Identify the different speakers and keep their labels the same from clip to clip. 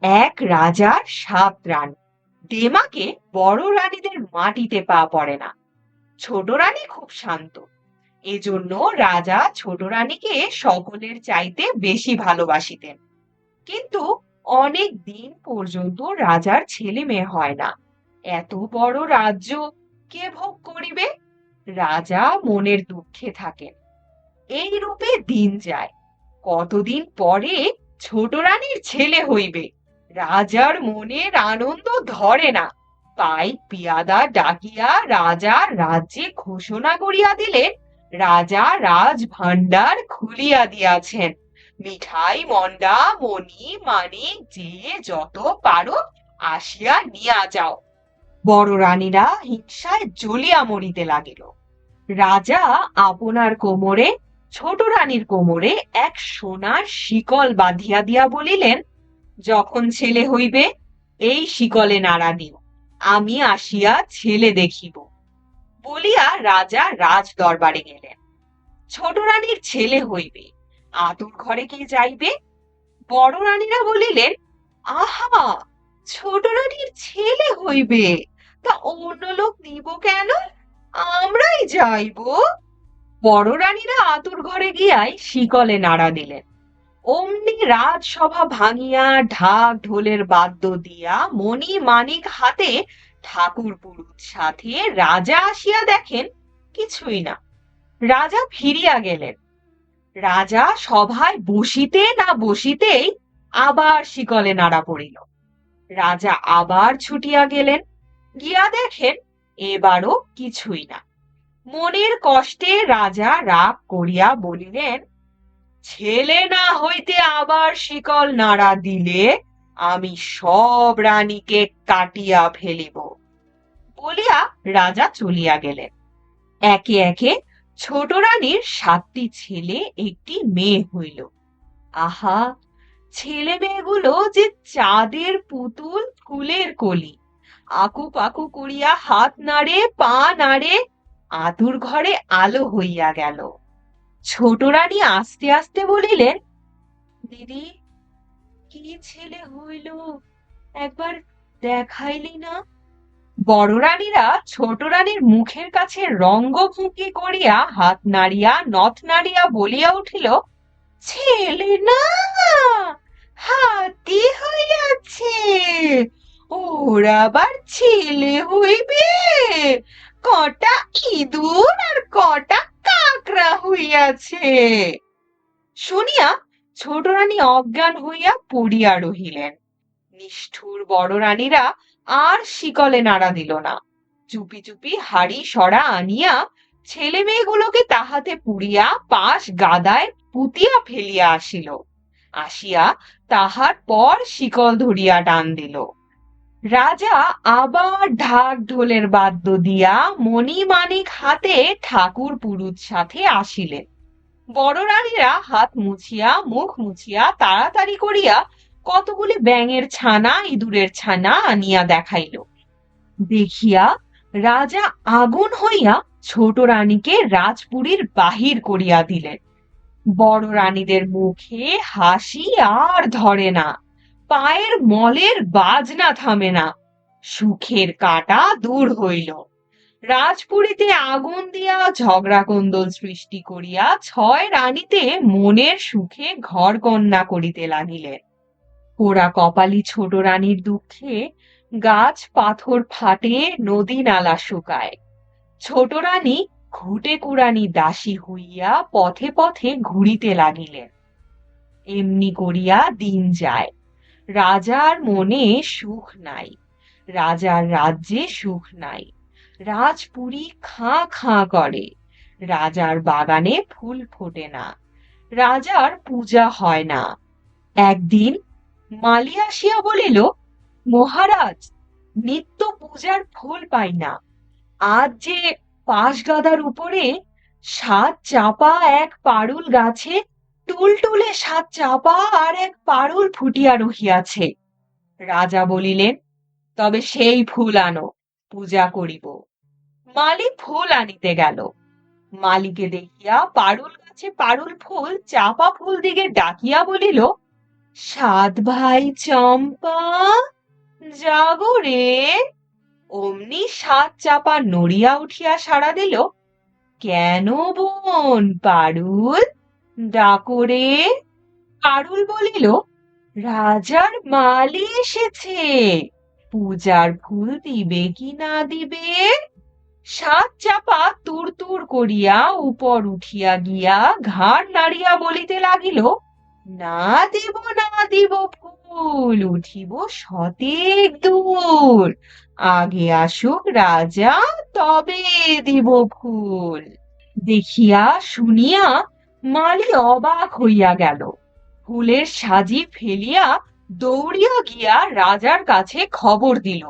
Speaker 1: এক রাজার 7 রানী। দেমাকে বড় রানীদের মাটিতে পা পড়ে না। ছোট রানী খুব শান্ত। এজন্য রাজা ছোট রানীকে সকলের চাইতে বেশি ভালোবাসিতেন। কিন্তু অনেক দিন পর্যন্ত রাজার ছেলে মেয়ে হয় না। এত বড় রাজ্য কে ভোগ করিবে? রাজা মনের দুঃখে থাকেন। এই রূপে দিন যায়। কতদিন পরে ছোট রানীর ছেলে হইবে। রাজার মনের আনন্দ ধরে না। তাই পিয়াদা ডাকিয়া রাজা রাজ্যে ঘোষণা করিয়া দিলেন, রাজা রাজ ভাণ্ডার খুলিয়া দিয়াছেন। মিঠাই মন্ডা মণি মানিক যে যত পারো আসিয়া নিয়া যাও। বড় রানীরা হিংসায় জ্বলিয়া মরিতে লাগিল। রাজা আপনার কোমরে ছোট রানীর কোমরে এক সোনার শিকল বাঁধিয়া দিয়া বলিলেন, যখন ছেলে হইবে এই শিকলে নাড়া দিও, আমি আসিয়া ছেলে দেখিব। বলিয়া রাজা রাজ দরবারে গেলেন। ছোট রানীর ছেলে হইবে, আতুর ঘরে কে যাইবে? বড় রানীরা বলিলেন, আহা, ছোট রানীর ছেলে হইবে, তা অন্য লোক নিব কেন? আমরাই যাইব। বড় রানীরা আতুর ঘরে গিয়াই শিকলে নাড়া দিলেন। অমনি রাজসভা ভাঙিয়া ঢাক ঢোলের বাদ্য দিয়া মণি মানিক হাতে ঠাকুর পুরুত সাথে রাজা আসিয়া দেখেন কিছুই না। রাজা ফিরিয়া গেলেন। রাজা সভায় বসিতে না বসিতেই আবার শিকলে নাড়া পড়িল। রাজা আবার ছুটিয়া গেলেন। গিয়া দেখেন এবারও কিছুই না। মনের কষ্টে রাজা রাগ করিয়া বলিলেন, ছেলে না হইতে আবার শিকল নাড়া দিলে আমি সব রানীকে কাটিয়া ফেলিব। বলিয়া রাজা চলিয়া গেলেন। একে একে ছোট রানীর 7টি ছেলে, একটি মেয়ে হইল। আহা, ছেলে মেয়েগুলো যে চাঁদের পুতুল, ফুলের কলি। আকু পাকু করিয়া হাত নাড়ে, পা নাড়ে, আতুর ঘরে আলো হইয়া গেল। ছোট রানী আস্তে আস্তে বলিলেন, দিদি, কি ছেলে হইল, একবার দেখাইলি না? বড় রানীরা ছোট রানীর মুখের কাছে রঙ্গভঙ্গি করিয়া হাত নাড়িয়া নথ নাড়িয়া বলিয়া উঠিল, ছেলে না, হাতি হইয়াছে। ওর আবার ছেলে হইবে? কটা ইঁদুর আর কটা কাকড়া হইয়াছে। শুনিয়া ছোট রানী অজ্ঞান হইয়া পড়িয়া রহিলেন। নিষ্ঠুর বড় রানীরা আর শিকলে নাড়া দিল না। চুপি চুপি হাড়ি সরা আনিয়া ছেলে মেয়েগুলোকে তাহাতে পুড়িয়া পাশ গাদায় পুতিয়া ফেলিয়া আসিল। আসিয়া তাহার পর শিকল ধরিয়া টান দিল। রাজা আবার ঢাক ঢোলের বাদ্য দিয়া মণি মানিক হাতে ঠাকুর পুরুত সাথে আসিলেন। বড় রানীরা হাত মুছিয়া মুখ মুছিয়া তাড়াতাড়ি করিয়া কতগুলি ব্যাঙের ছানা ইঁদুরের ছানা আনিয়া দেখাইল। দেখিয়া রাজা আগুন হইয়া ছোট রানীকে রাজপুরীর বাহির করিয়া দিলেন। বড় রানীদের মুখে হাসি আর ধরে না, পায়ের মলের বাজনা থামে না। সুখের কাঁটা দূর হইল। রাজপুরীতে আগুন দিয়া ঝগড়া কোন্দল সৃষ্টি করিয়া 6 রানীতে মনের সুখে ঘর কন্যা করিতে লাগিলেন। পোড়া কপালি ছোট রানীর দুঃখে গাছ পাথর ফাটে, নদী নালা শুকায়। ছোট রানী ঘুটে কুড়ানি দাসী হইয়া পথে পথে ঘুরিতে লাগিলেন। এমনি করিয়া দিন যায়। রাজার মনে সুখ নাই, রাজার রাজ্যে সুখ নাই। রাজপুরী খাঁ খাঁ করে, রাজার বাগানে ফুল ফোটে না, রাজার পূজা হয় না। একদিন মালি আসিয়া বলিল, মহারাজ, নিত্য পূজার ফুল পাই না। আজ যে পাশগাদার উপরে 7 চাপা এক পারুল গাছে টুলটুলে 7 চাপা আর এক পারুল ফুটিয়া রহিয়াছে। রাজা বলিলেন, তবে সেই ফুল আনো, পূজা করিব। মালি ফুল আনিতে গেল। মালিকে দেখিয়া পারুল গাছে পারুল ফুল চাপা ফুল দিকে ডাকিয়া বলিল, সাত ভাই চম্পা, জাগো রে। অমনি সাত চাপা নড়িয়া উঠিয়া সাড়া দিল, কেন বোন পারুল, ডাকো রে। পারুল বলিল, রাজার মালি এসেছে, পূজার ফুল দিবে কি না দিবে। সাত চাপা তুর তুর করিয়া উপর উঠিয়া গিয়া ঘাড় নাড়িয়া বলিতে লাগিল, না দিব না দিব ফুল, উঠিব শতেক দূর, আগে আসুক রাজা, তবে দিব ফুল। দেখিয়া শুনিয়া মালি অবাক হইয়া গেল, ফুলের সাজি ফেলিয়া দৌড়িয়া গিয়া রাজার কাছে খবর দিল।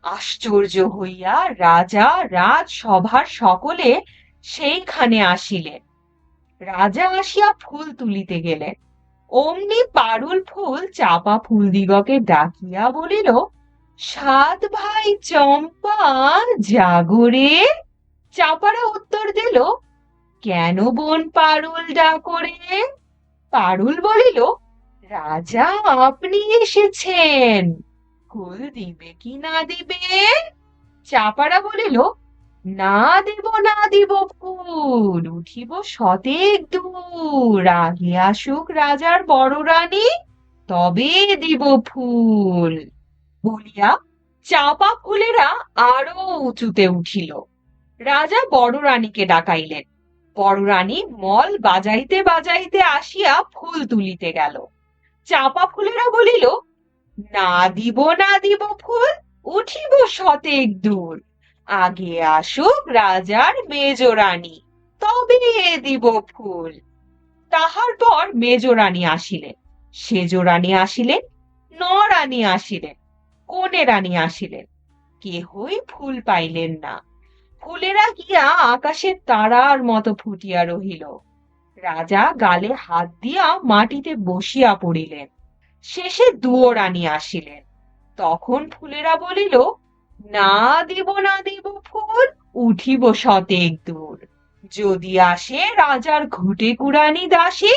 Speaker 1: আশ্চর্য হইয়া রাজা রাজসভার সকলে সেইখানে আসিলেন। রাজা আসিয়া ফুল তুলিতে গেলেন, অমনি পারুল ফুল চাপা ফুলদিগকে ডাকিয়া বলিল, সাত ভাই চম্পা, জাগো রে। চাপারা উত্তর দিল, কেন বোন পারুল ডাকো রে। পারুল বলিল, রাজা আপনি এসেছেন, ফুল দিবে কি না দিবে। চাপারা বলিল, না দিব না দিব ফুল, উঠিব শতেক দূর, আগে আসুক রাজার বড় রানী, তবে দিব ফুল। বলিয়া চাপা ফুলেরা আরো উঁচুতে উঠিল। রাজা বড় রানীকে ডাকাইলেন। বড় রানী মল বাজাইতে বাজাইতে আসিয়া ফুল তুলিতে গেল। চাপা ফুলেরা বলিল, না দিব না দিব ফুল, উঠিব শতেক দূর, আগে আসুক রাজার মেজ রানী, তবে দিব ফুল। তাহার পর মেজ রানী আসিলেন, সেজ রানী আসিলেন, নরানী আসিলেন, কনে রানী আসিলেন, কেহই ফুল পাইলেন না। ফুলেরা গিয়া আকাশের তারার মতো ফুটিয়া রহিল। রাজা গালে হাত দিয়া মাটিতে বসিয়া পড়িলেন। শেষে দুয়োরানী আসিলেন। তখন ফুলেরা বলিল, না দিব না দিব ফুল, উঠিব শতেক দূর, যদি আসে রাজার ঘুটে কুড়ানি দাসী,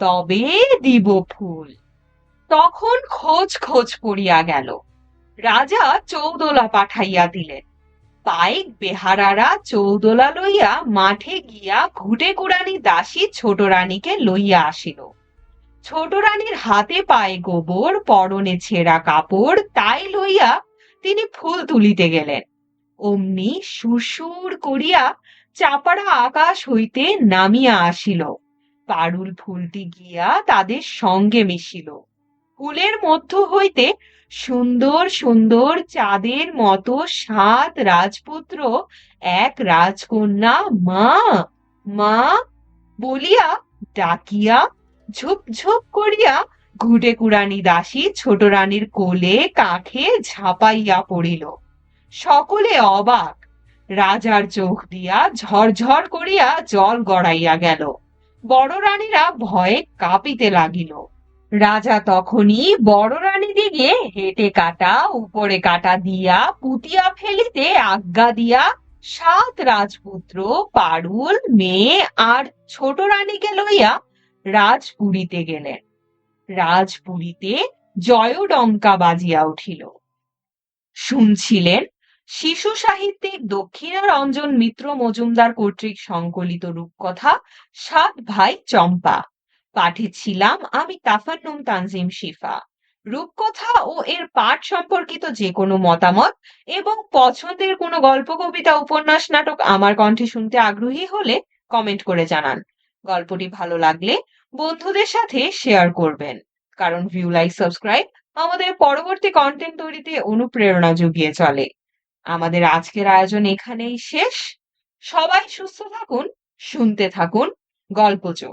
Speaker 1: তবে দিব ফুল। তখন খোঁজ খোঁজ পড়িয়া গেল। রাজা চৌদোলা পাঠাইয়া দিলেন। পাইক বেহারারা চৌদোলা লইয়া মাঠে গিয়া ঘুটে কুড়ানি দাসী ছোট রানীকে লইয়া আসিল। ছোট রানীর হাতে পায়ে গোবর, পরনে ছেঁড়া কাপড়, তাই লইয়া তিনি ফুল তুলিতে গেলেন। অমনি সুরসুর করিয়া চাপারা আকাশ হইতে নামিয়া আসিল। পারুল ফুলটি গিয়া তাদের সঙ্গে মিশিল। ফুলের মধ্য হইতে সুন্দর সুন্দর চাঁদের মতো সাত রাজপুত্র এক রাজকন্যা মা মা বলিয়া ডাকিয়া ঝুপ ঝুপ করিয়া ঘুটে কুড়ানি দাসী ছোট রানীর কোলে কাঁখে ঝাঁপাইয়া পড়িল। সকলে অবাক। রাজার চোখ দিয়া ঝরঝর করিয়া জল গড়াইয়া গেল। বড় রানীরা ভয়ে কাঁপিতে লাগিল। রাজা তখনই বড় রানী দিগে হেঁটে কাটা উপরে কাটা দিয়া পুতিয়া ফেলিতে আজ্ঞা দিয়া সাত রাজপুত্র, পারুল, মেয়ে আর ছোট রানীকে লইয়া রাজপুরীতে গেলেন। রাজপুরীতে জয়ডঙ্কা বাজিয়া উঠিল। শুনছিলেন শিশু সাহিত্যিক দক্ষিণারঞ্জন মিত্র মজুমদার কর্তৃক সংকলিত রূপকথা সাত ভাই চম্পা। পাঠে ছিলাম আমি তাফান্নুম তানজিম শিফা। রূপকথা ও এর পাঠ সম্পর্কিত যে কোনো মতামত এবং পছন্দের কোনো গল্প, কবিতা, উপন্যাস, নাটক আমার কণ্ঠে শুনতে আগ্রহী হলে কমেন্ট করে জানান। গল্পটি ভালো লাগলে বন্ধুদের সাথে শেয়ার করবেন, কারণ ভিউ, লাইক, সাবস্ক্রাইব আমাদের পরবর্তী কন্টেন্ট তৈরিতে অনুপ্রেরণা জুগিয়ে চলে। আমাদের আজকের আয়োজন এখানেই শেষ। সবাই সুস্থ থাকুন, শুনতে থাকুন গল্পচো।